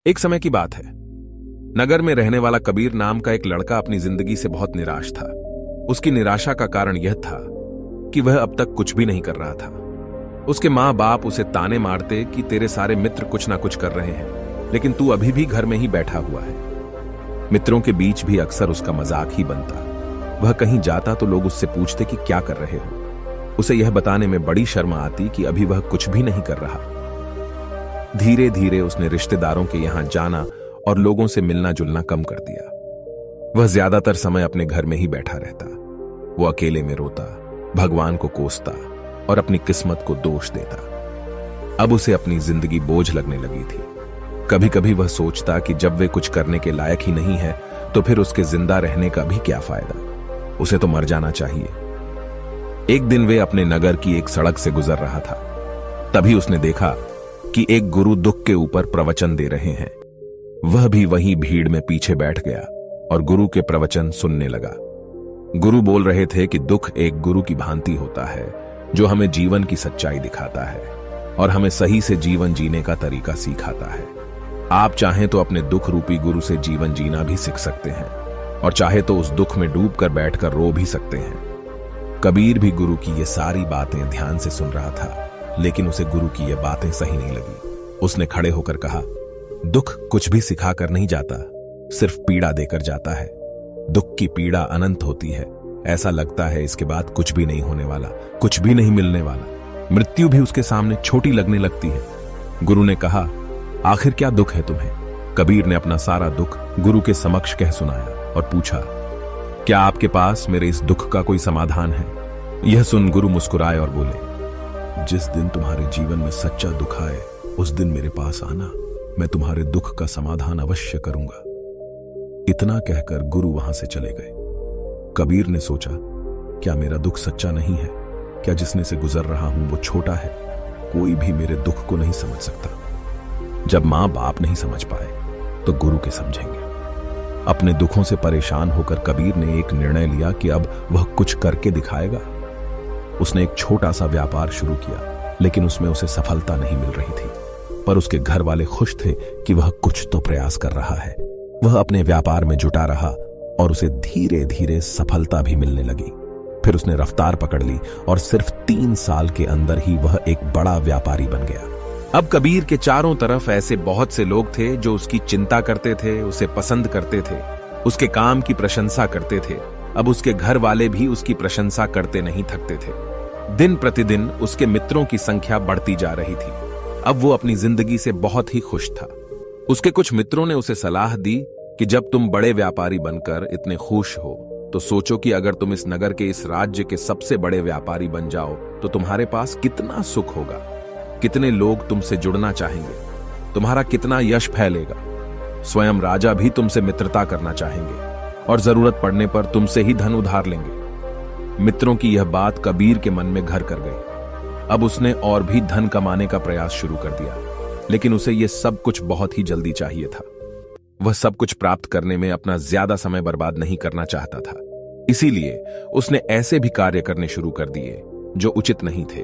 एक समय की बात है। नगर में रहने वाला कबीर नाम का एक लड़का अपनी जिंदगी से बहुत निराश था। उसकी निराशा का कारण यह था कि वह अब तक कुछ भी नहीं कर रहा था। उसके माँ बाप उसे ताने मारते कि तेरे सारे मित्र कुछ ना कुछ कर रहे हैं, लेकिन तू अभी भी घर में ही बैठा हुआ है। मित्रों के बीच भी अक्सर उसका मजाक ही बनता। वह कहीं जाता तो लोग उससे पूछते कि क्या कर रहे हो। उसे यह बताने में बड़ी शर्म आती कि अभी वह कुछ भी नहीं कर रहा। धीरे धीरे उसने रिश्तेदारों के यहां जाना और लोगों से मिलना जुलना कम कर दिया। वह ज्यादातर समय अपने घर में ही बैठा रहता। वो अकेले में रोता, भगवान को कोसता और अपनी किस्मत को दोष देता। अब उसे अपनी जिंदगी बोझ लगने लगी थी। कभी कभी वह सोचता कि जब वे कुछ करने के लायक ही नहीं है तो फिर उसके जिंदा रहने का भी क्या फायदा। उसे तो मर जाना चाहिए। एक दिन वे अपने नगर की एक सड़क से गुजर रहा था। तभी उसने देखा कि एक गुरु दुख के ऊपर प्रवचन दे रहे हैं। वह भी वहीं भीड़ में पीछे बैठ गया और गुरु के प्रवचन सुनने लगा। गुरु बोल रहे थे कि दुख एक गुरु की भांति होता है जो हमें जीवन की सच्चाई दिखाता है और हमें सही से जीवन जीने का तरीका सिखाता है। आप चाहें तो अपने दुख रूपी गुरु से जीवन जीना भी सीख सकते हैं और चाहे तो उस दुख में डूबकर बैठकर रो भी सकते हैं। कबीर भी गुरु की ये सारी बातें ध्यान से सुन रहा था, लेकिन उसे गुरु की ये बातें सही नहीं लगी। उसने खड़े होकर कहा, दुख कुछ भी सिखा कर नहीं जाता, सिर्फ पीड़ा देकर जाता है। दुख की पीड़ा अनंत होती है। ऐसा लगता है इसके बाद कुछ भी नहीं होने वाला, कुछ भी नहीं मिलने वाला। मृत्यु भी उसके सामने छोटी लगने लगती है। गुरु ने कहा, आखिर क्या दुख है तुम्हें? कबीर ने अपना सारा दुख गुरु के समक्ष कह सुनाया और पूछा, क्या आपके पास मेरे इस दुख का कोई समाधान है? यह सुन गुरु मुस्कुराए और बोले, जिस दिन तुम्हारे जीवन में सच्चा दुख आए उस दिन मेरे पास आना, मैं तुम्हारे दुख का समाधान अवश्य करूंगा। इतना कहकर गुरु वहां से चले गए। कबीर ने सोचा, क्या मेरा दुख सच्चा नहीं है? क्या जिसने से गुजर रहा हूं वो छोटा है? कोई भी मेरे दुख को नहीं समझ सकता। जब मां बाप नहीं समझ पाए तो गुरु के समझेंगे। अपने दुखों से परेशान होकर कबीर ने एक निर्णय लिया कि अब वह कुछ करके दिखाएगा। उसने एक छोटा सा व्यापार शुरू किया, लेकिन उसमें उसे सफलता नहीं मिल रही थी। पर उसके घर वाले खुश थे कि वह कुछ तो प्रयास कर रहा है। वह अपने व्यापार में जुटा रहा और उसे धीरे धीरे सफलता भी मिलने लगी। फिर उसने रफ्तार पकड़ ली और सिर्फ 3 साल के अंदर ही वह एक बड़ा व्यापारी बन गया। अब कबीर के चारों तरफ ऐसे बहुत से लोग थे जो उसकी चिंता करते थे, उसे पसंद करते थे, उसके काम की प्रशंसा करते थे। अब उसके घर वाले भी उसकी प्रशंसा करते नहीं थकते थे। दिन प्रतिदिन उसके मित्रों की संख्या बढ़ती जा रही थी। अब वो अपनी जिंदगी से बहुत ही खुश था। उसके कुछ मित्रों ने उसे सलाह दी कि जब तुम बड़े व्यापारी बनकर इतने खुश हो तो सोचो कि अगर तुम इस नगर के, इस राज्य के सबसे बड़े व्यापारी बन जाओ तो तुम्हारे पास कितना सुख होगा, कितने लोग तुमसे जुड़ना चाहेंगे, तुम्हारा कितना यश फैलेगा। स्वयं राजा भी तुमसे मित्रता करना चाहेंगे और जरूरत पड़ने पर तुमसे ही धन उधार लेंगे। मित्रों की यह बात कबीर के मन में घर कर गई। अब उसने और भी धन कमाने का प्रयास शुरू कर दिया, लेकिन उसे यह सब कुछ बहुत ही जल्दी चाहिए था। वह सब कुछ प्राप्त करने में अपना ज्यादा समय बर्बाद नहीं करना चाहता था। इसीलिए उसने ऐसे भी कार्य करने शुरू कर दिए जो उचित नहीं थे।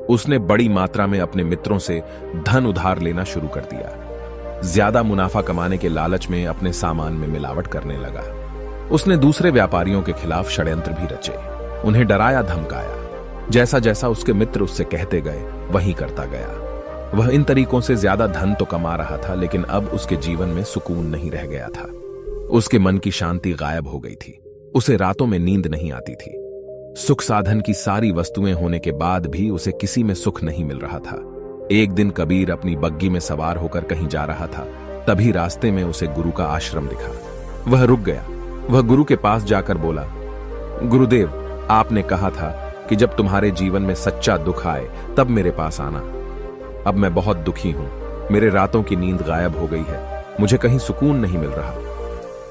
उसने बड़ी मात्रा में अपने मित्रों से धन उधार लेना शुरू कर दिया। ज्यादा मुनाफा कमाने के लालच में अपने सामान में मिलावट करने लगा। उसने दूसरे व्यापारियों के खिलाफ षड्यंत्र भी रचे, उन्हें डराया धमकाया। जैसा जैसा उसके मित्र उससे कहते गए वही करता गया। वह इन तरीकों से ज्यादा धन तो कमा रहा था, लेकिन अब उसके जीवन में सुकून नहीं रह गया था। उसके मन की शांति गायब हो गई थी। उसे रातों में नींद नहीं आती थी। सुख साधन की सारी वस्तुएं होने के बाद भी उसे किसी में सुख नहीं मिल रहा था। एक दिन कबीर अपनी बग्गी में सवार होकर कहीं जा रहा था। तभी रास्ते में उसे गुरु का आश्रम दिखा। वह रुक गया। वह गुरु के पास जाकर बोला, गुरुदेव, आपने कहा था कि जब तुम्हारे जीवन में सच्चा दुख आए तब मेरे पास आना। अब मैं बहुत दुखी हूं। मेरे रातों की नींद गायब हो गई है। मुझे कहीं सुकून नहीं मिल रहा।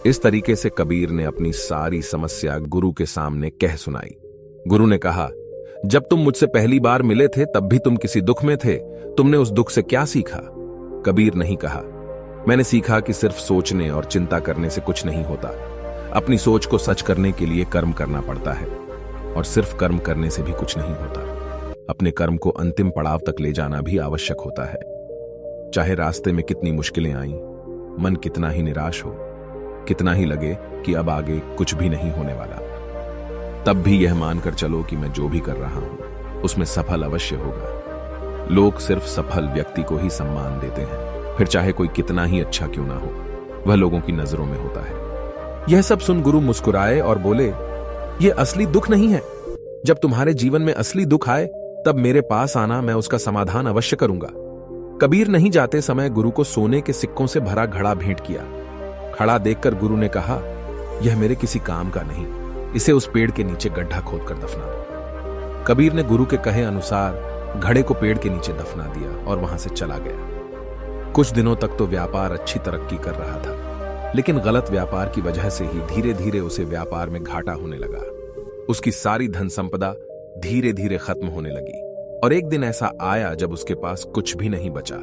इस तरीके से कबीर ने अपनी सारी समस्या गुरु के सामने कह सुनाई। गुरु ने कहा, जब तुम मुझसे पहली बार मिले थे तब भी तुम किसी दुख में थे। तुमने उस दुख से क्या सीखा? कबीर नहीं कहा, मैंने सीखा कि सिर्फ सोचने और चिंता करने से कुछ नहीं होता। अपनी सोच को सच करने के लिए कर्म करना पड़ता है और सिर्फ कर्म करने से भी कुछ नहीं होता। अपने कर्म को अंतिम पड़ाव तक ले जाना भी आवश्यक होता है। चाहे रास्ते में कितनी मुश्किलें आईं, मन कितना ही निराश हो, कितना ही लगे कि अब आगे कुछ भी नहीं होने वाला, तब भी यह मानकर चलो कि मैं जो भी कर रहा हूं उसमें सफल अवश्य होगा। लोग सिर्फ सफल व्यक्ति को ही सम्मान देते हैं, फिर चाहे कोई कितना ही अच्छा क्यों ना हो, वह लोगों की नजरों में होता है। यह सब सुन गुरु मुस्कुराए और बोले, यह असली दुख नहीं है। जब तुम्हारे जीवन में असली दुख आए तब मेरे पास आना, मैं उसका समाधान अवश्य करूंगा। कबीर नहीं जाते समय गुरु को सोने के सिक्कों से भरा घड़ा भेंट किया। खड़ा देखकर गुरु ने कहा, यह मेरे किसी काम का नहीं, इसे उस पेड़ के नीचे गड्ढा खोदकर दफना दो। कबीर ने गुरु के कहे अनुसार घड़े को पेड़ के नीचे दफना दिया और वहां से चला गया। कुछ दिनों तक तो व्यापार अच्छी तरक्की कर रहा था, लेकिन गलत व्यापार की वजह से ही धीरे धीरे उसे व्यापार में घाटा होने लगा। उसकी सारी धन संपदा धीरे धीरे खत्म होने लगी और एक दिन ऐसा आया जब उसके पास कुछ भी नहीं बचा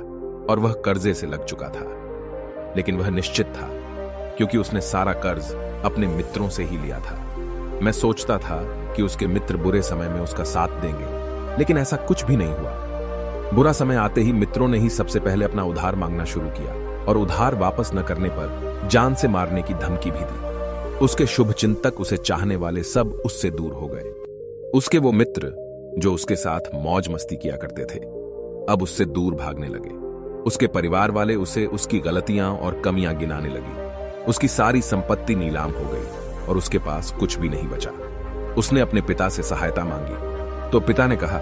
और वह कर्जे से लग चुका था। लेकिन वह निश्चित था, क्योंकि उसने सारा कर्ज अपने मित्रों से ही लिया था। मैं सोचता था कि उसके मित्र बुरे समय में उसका साथ देंगे, लेकिन ऐसा कुछ भी नहीं हुआ। बुरा समय आते ही मित्रों ने ही सबसे पहले अपना उधार मांगना शुरू किया और उधार वापस न करने पर जान से मारने की धमकी भी दी। उसके शुभ चिंतक, उसे चाहने वाले सब उससे दूर हो गए। उसके वो मित्र जो उसके साथ मौज मस्ती किया करते थे, अब उससे दूर भागने लगे। उसके परिवार वाले उसे उसकी गलतियां और कमियां गिनाने लगी। उसकी सारी संपत्ति नीलाम हो गई और उसके पास कुछ भी नहीं बचा। उसने अपने पिता से सहायता मांगी तो पिता ने कहा,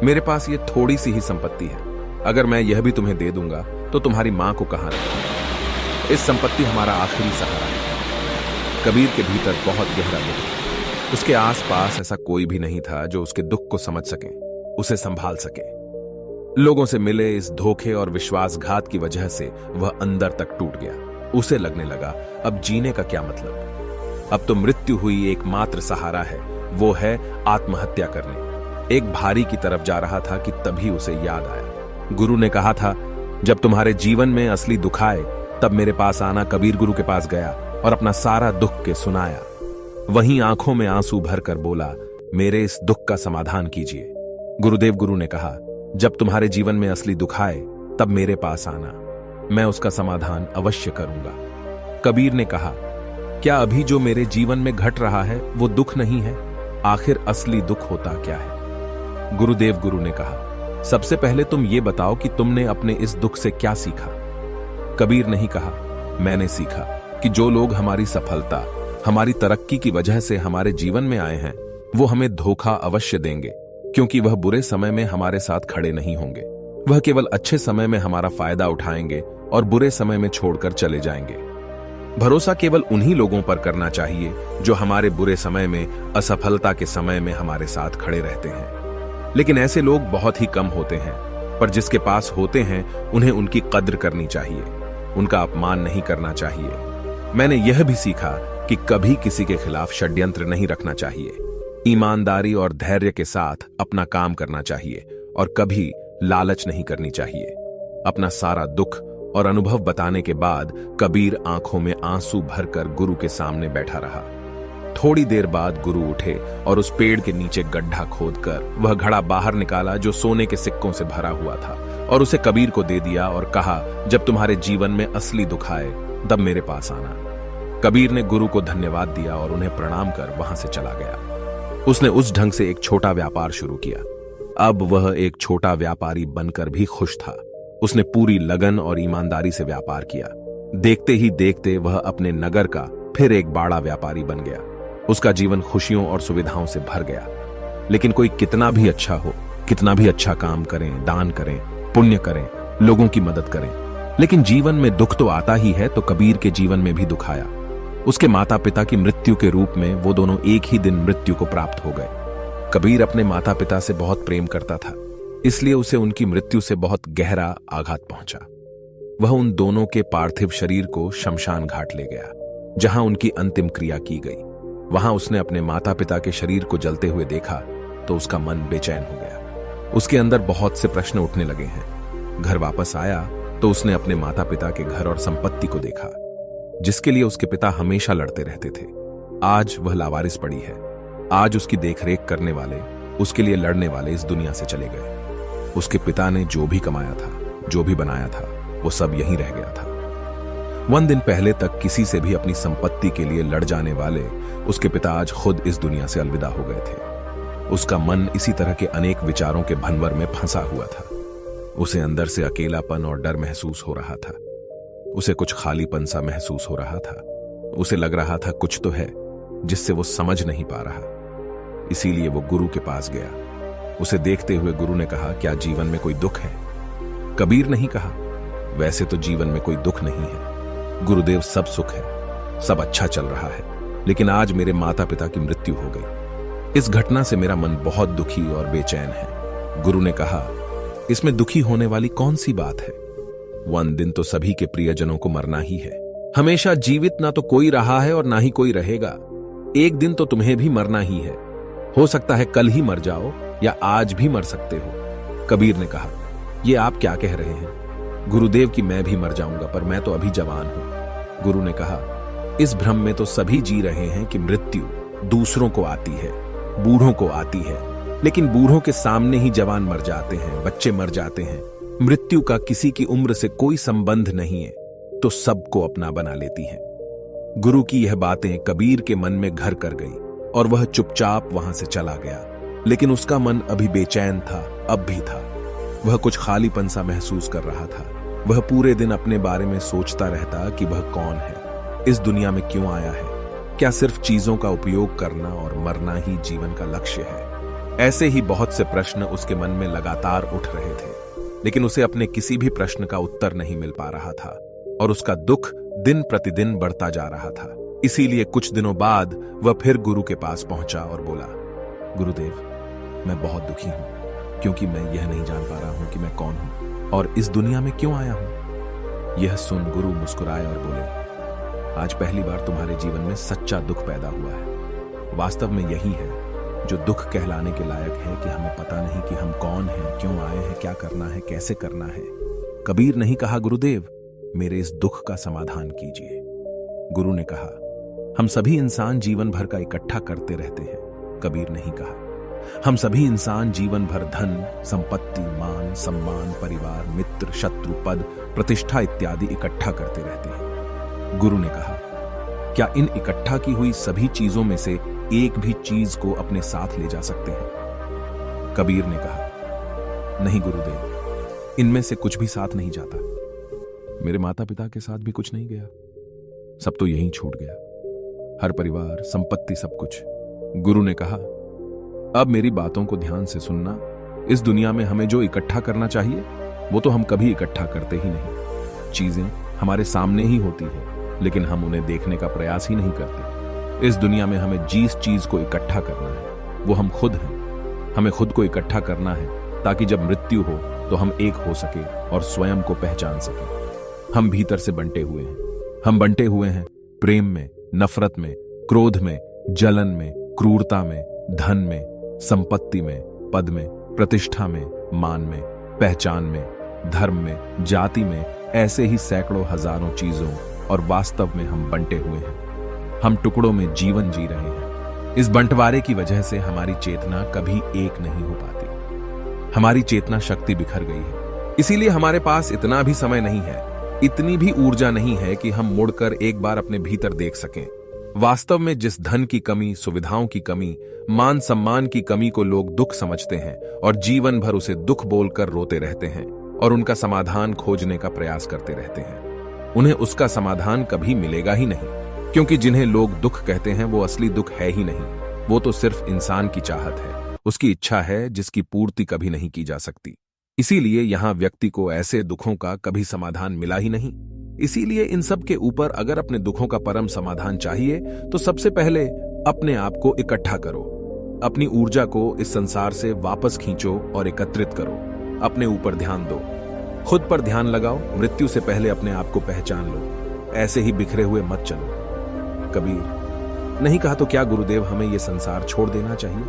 मेरे पास ये थोड़ी सी ही संपत्ति है, अगर मैं यह भी तुम्हें दे दूंगा तो तुम्हारी मां को कहां रखूंगा? इस संपत्ति हमारा आखिरी सहारा है। कबीर के भीतर बहुत गहरा दुख था। उसके आसपास ऐसा कोई भी नहीं था जो उसके दुख को समझ सके, उसे संभाल सके। लोगों से मिले इस धोखे और विश्वासघात की वजह से वह अंदर तक टूट गया। उसे लगने लगा, अब जीने का क्या मतलब? अब तो मृत्यु हुई एकमात्र सहारा है, वो है आत्महत्या करने। एक भारी की तरफ जा रहा था कि तभी उसे याद आया, गुरु ने कहा था, जब तुम्हारे जीवन में असली दुख आए तब मेरे पास आना। कबीर गुरु के पास गया और अपना सारा दुख के सुनाया। वहीं आंखों में आंसू भरकर बोला, मेरे इस दुख का समाधान कीजिए। गुरुदेव गुरु ने कहा, जब तुम्हारे जीवन में असली दुख आए तब मेरे पास आना, मैं उसका समाधान अवश्य करूंगा। कबीर ने कहा, क्या अभी जो मेरे जीवन में घट रहा है वो दुख नहीं है? आखिर असली दुख होता क्या है? गुरुदेव गुरु ने कहा, सबसे पहले तुम ये बताओ कि तुमने अपने इस दुख से क्या सीखा? कबीर ने ही कहा, मैंने सीखा कि जो लोग हमारी सफलता, हमारी तरक्की की वजह से हमारे जीवन में आए हैं, वो हमें धोखा अवश्य देंगे, क्योंकि वह बुरे समय में हमारे साथ खड़े नहीं होंगे। वह केवल अच्छे समय में हमारा फायदा उठाएंगे और बुरे समय में छोड़कर चले जाएंगे। भरोसा केवल उन्हीं लोगों पर करना चाहिए जो हमारे बुरे समय में, असफलता के समय में हमारे साथ खड़े रहते हैं। लेकिन ऐसे लोग बहुत ही कम होते हैं, पर जिसके पास होते हैं उन्हें उनकी कद्र करनी चाहिए, उनका अपमान नहीं करना चाहिए। मैंने यह भी सीखा कि कभी किसी के खिलाफ षड्यंत्र नहीं रखना चाहिए। ईमानदारी और धैर्य के साथ अपना काम करना चाहिए और कभी लालच नहीं करनी चाहिए। अपना सारा दुख और अनुभव बताने के बाद कबीर आंखों में आंसू भरकर गुरु के सामने बैठा रहा। थोड़ी देर बाद गुरु उठे और उस पेड़ के नीचे गड्ढा खोदकर वह घड़ा बाहर निकाला जो सोने के सिक्कों से भरा हुआ था और उसे कबीर को दे दिया और कहा, जब तुम्हारे जीवन में असली दुख आए तब मेरे पास आना। कबीर ने गुरु को धन्यवाद दिया और उन्हें प्रणाम कर वहां से चला गया। उसने उस ढंग से एक छोटा व्यापार शुरू किया। अब वह एक छोटा व्यापारी बनकर भी खुश था। उसने पूरी लगन और ईमानदारी से व्यापार किया। देखते ही देखते वह अपने नगर का फिर एक बड़ा व्यापारी बन गया। उसका जीवन खुशियों और सुविधाओं से भर गया। लेकिन कोई कितना भी अच्छा हो, कितना भी अच्छा काम करें, दान करें, पुण्य करें, लोगों की मदद करें, लेकिन जीवन में दुख तो आता ही है। तो कबीर के जीवन में भी दुख आया। उसके माता पिता की मृत्यु के रूप में वो दोनों एक ही दिन मृत्यु को प्राप्त हो गए। कबीर अपने माता पिता से बहुत प्रेम करता था, इसलिए उसे उनकी मृत्यु से बहुत गहरा आघात पहुंचा। वह उन दोनों के पार्थिव शरीर को शमशान घाट ले गया, जहां उनकी अंतिम क्रिया की गई। वहां उसने अपने माता पिता के शरीर को जलते हुए देखा तो उसका मन बेचैन हो गया। उसके अंदर बहुत से प्रश्न उठने लगे हैं। घर वापस आया तो उसने अपने माता पिता के घर और संपत्ति को देखा, जिसके लिए उसके पिता हमेशा लड़ते रहते थे। आज वह लावारिस पड़ी है। आज उसकी देखरेख करने वाले, उसके लिए लड़ने वाले इस दुनिया से चले गए। उसके पिता ने जो भी कमाया था, जो भी बनाया था, वो सब यहीं रह गया था। दिन पहले तक किसी से भी अपनी संपत्ति के लिए लड़ जाने वाले उसके पिता आज खुद इस दुनिया से अलविदा हो गए थे। उसका मन इसी तरह के अनेक विचारों के भंवर में फंसा हुआ था। उसे अंदर से अकेलापन और डर महसूस हो रहा था। उसे कुछ खालीपन सा महसूस हो रहा था। उसे लग रहा था कुछ तो है जिससे वो समझ नहीं पा रहा। इसीलिए वो गुरु के पास गया। उसे देखते हुए गुरु ने कहा, क्या जीवन में कोई दुख है? कबीर नहीं कहा, वैसे तो जीवन में कोई दुख नहीं है गुरुदेव, सब सुख है, सब अच्छा चल रहा है, लेकिन आज मेरे माता पिता की मृत्यु हो गई। इस घटना से मेरा मन बहुत दुखी और बेचैन है। गुरु ने कहा, इसमें दुखी होने वाली कौन सी बात है? वन दिन तो सभी के प्रियजनों को मरना ही है। हमेशा जीवित ना तो कोई रहा है और ना ही कोई रहेगा। एक दिन तो तुम्हें भी मरना ही है। हो सकता है कल ही मर जाओ या आज भी मर सकते हो। कबीर ने कहा, ये आप क्या कह रहे हैं? गुरुदेव की मैं भी मर जाऊंगा, पर मैं तो अभी जवान हूं। गुरु ने कहा, इस भ्रम में तो सभी जी रहे हैं कि मृत्यु दूसरों को आती है, बूढ़ों को आती है, लेकिन बूढ़ों के सामने ही जवान मर जाते हैं, बच्चे मर जाते हैं। मृत्यु का किसी की उम्र से कोई संबंध नहीं है, तो सबको अपना बना लेती है। गुरु की यह बातें कबीर के मन में घर कर गई और वह चुपचाप वहां से चला गया। लेकिन उसका मन अभी बेचैन था, अब भी था। वह कुछ खालीपन सा महसूस कर रहा था। वह पूरे दिन अपने बारे में सोचता रहता कि वह कौन है, इस दुनिया में क्यों आया है, क्या सिर्फ चीजों का उपयोग करना और मरना ही जीवन का लक्ष्य है? ऐसे ही बहुत से प्रश्न उसके मन में लगातार उठ रहे थे, लेकिन उसे अपने किसी भी प्रश्न का उत्तर नहीं मिल पा रहा था और उसका दुख दिन प्रतिदिन बढ़ता जा रहा था। इसीलिए कुछ दिनों बाद वह फिर गुरु के पास पहुंचा और बोला, गुरुदेव, मैं बहुत दुखी हूं, क्योंकि मैं यह नहीं जान पा रहा हूं कि मैं कौन हूं और इस दुनिया में क्यों आया हूं। यह सुन गुरु मुस्कुराए और बोले, आज पहली बार तुम्हारे जीवन में सच्चा दुख पैदा हुआ है। वास्तव में यही है जो दुख कहलाने के लायक है कि हमें पता नहीं कि हम कौन हैं, क्यों आए हैं, क्या करना है, कैसे करना है। कबीर नहीं कहा, गुरुदेव, मेरे इस दुख का समाधान कीजिए। गुरु ने कहा, हम सभी इंसान जीवन भर का इकट्ठा करते रहते हैं। कबीर नहीं कहा, हम सभी इंसान जीवन भर धन, संपत्ति, मान, सम्मान, परिवार, मित्र, शत्रु, पद, प्रतिष्ठा इत्यादि इकट्ठा करते रहते हैं। गुरु ने कहा, क्या इन इकट्ठा की हुई सभी चीजों में से एक भी चीज को अपने साथ ले जा सकते हैं? कबीर ने कहा, नहीं गुरुदेव, इनमें से कुछ भी साथ नहीं जाता। मेरे माता पिता के साथ भी कुछ नहीं गया, सब तो यहीं छूट गया, हर परिवार, संपत्ति, सब कुछ। गुरु ने कहा, अब मेरी बातों को ध्यान से सुनना। इस दुनिया में हमें जो इकट्ठा करना चाहिए वो तो हम कभी इकट्ठा करते ही नहीं। चीजें हमारे सामने ही होती है, लेकिन हम उन्हें देखने का प्रयास ही नहीं करते। इस दुनिया में हमें जिस चीज को इकट्ठा करना है वो हम खुद हैं। हमें खुद को इकट्ठा करना है ताकि जब मृत्यु हो तो हम एक हो सके और स्वयं को पहचान सके। हम भीतर से बंटे हुए हैं। हम बंटे हुए हैं प्रेम में, नफरत में, क्रोध में, जलन में, क्रूरता में, धन में, संपत्ति में, पद में, प्रतिष्ठा में, मान में, पहचान में, धर्म में, जाति में, ऐसे ही सैकड़ों हजारों चीजों, और वास्तव में हम बंटे हुए हैं। हम टुकड़ों में जीवन जी रहे हैं। इस बंटवारे की वजह से हमारी चेतना कभी एक नहीं हो पाती। हमारी चेतना शक्ति बिखर गई है। इसीलिए हमारे पास इतना भी समय नहीं है, इतनी भी ऊर्जा नहीं है कि हम मुड़कर एक बार अपने भीतर देख सकें। वास्तव में जिस धन की कमी, सुविधाओं की कमी, मान सम्मान की कमी को लोग दुख समझते हैं और जीवन भर उसे दुख बोलकर रोते रहते हैं और उनका समाधान खोजने का प्रयास करते रहते हैं, उन्हें उसका समाधान कभी मिलेगा ही नहीं, क्योंकि जिन्हें लोग दुख कहते हैं वो असली दुख है ही नहीं। वो तो सिर्फ इंसान की चाहत है, उसकी इच्छा है जिसकी पूर्ति कभी नहीं की जा सकती। इसीलिए यहां व्यक्ति को ऐसे दुखों का कभी समाधान मिला ही नहीं। इसीलिए इन सब के ऊपर अगर अपने दुखों का परम समाधान चाहिए तो सबसे पहले अपने आप को इकट्ठा करो। अपनी ऊर्जा को इस संसार से वापस खींचो और एकत्रित करो। अपने ऊपर ध्यान दो, खुद पर ध्यान लगाओ। मृत्यु से पहले अपने आप को पहचान लो। ऐसे ही बिखरे हुए मत चलो। कबीर नहीं कहा, तो क्या गुरुदेव हमें यह संसार छोड़ देना चाहिए?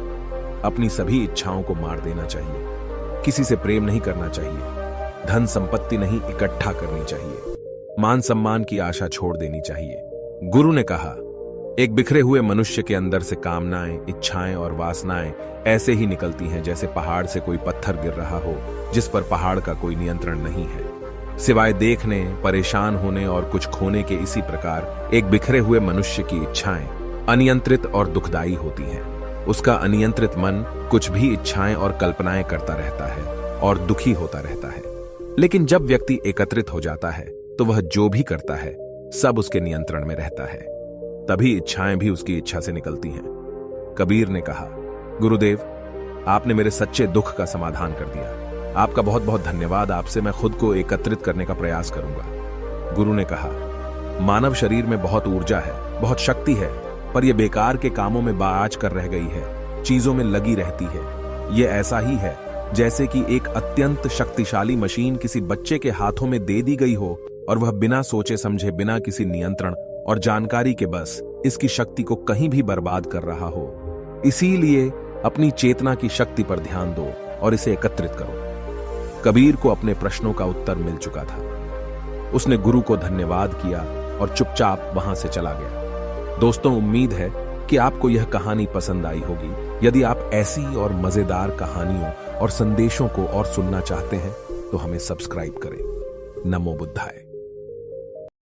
अपनी सभी इच्छाओं को मार देना चाहिए। किसी से प्रेम नहीं करना चाहिए। धन संपत्ति नहीं इकट्ठा करनी चाहिए। मान सम्मान की आशा छोड़ देनी चाहिए। गुरु ने कहा, एक बिखरे हुए मनुष्य के अंदर से कामनाएं, इच्छाएं और वासनाएं ऐसे ही निकलती हैं जैसे पहाड़ से कोई पत्थर गिर रहा हो जिस पर पहाड़ का कोई नियंत्रण नहीं है। सिवाय देखने, परेशान होने और कुछ खोने के। इसी प्रकार एक बिखरे हुए मनुष्य की इच्छाएं अनियंत्रित और दुखदायी होती हैं। उसका अनियंत्रित मन कुछ भी इच्छाएं और कल्पनाएं करता रहता है और दुखी होता रहता है। लेकिन जब व्यक्ति एकत्रित हो जाता है तो वह जो भी करता है सब उसके नियंत्रण में रहता है। तभी इच्छाएं भी उसकी इच्छा से निकलती हैं। कबीर ने कहा, गुरुदेव, आपने मेरे सच्चे दुख का समाधान कर दिया। आपका बहुत बहुत धन्यवाद। आपसे मैं खुद को एकत्रित करने का प्रयास करूंगा। गुरु ने कहा, मानव शरीर में बहुत ऊर्जा है, बहुत शक्ति है, पर यह बेकार के कामों में बाज कर रह गई है, चीजों में लगी रहती है। यह ऐसा ही है जैसे कि एक अत्यंत शक्तिशाली मशीन किसी बच्चे के हाथों में दे दी गई हो और वह बिना सोचे समझे, बिना किसी नियंत्रण और जानकारी के बस इसकी शक्ति को कहीं भी बर्बाद कर रहा हो। इसीलिए अपनी चेतना की शक्ति पर ध्यान दो और इसे एकत्रित करो। कबीर को अपने प्रश्नों का उत्तर मिल चुका था। उसने गुरु को धन्यवाद किया और चुपचाप वहां से चला गया। दोस्तों, उम्मीद है कि आपको यह कहानी पसंद आई होगी। यदि आप ऐसी और मजेदार कहानियों और संदेशों को और सुनना चाहते हैं तो हमें सब्सक्राइब करें। नमो बुद्धाय।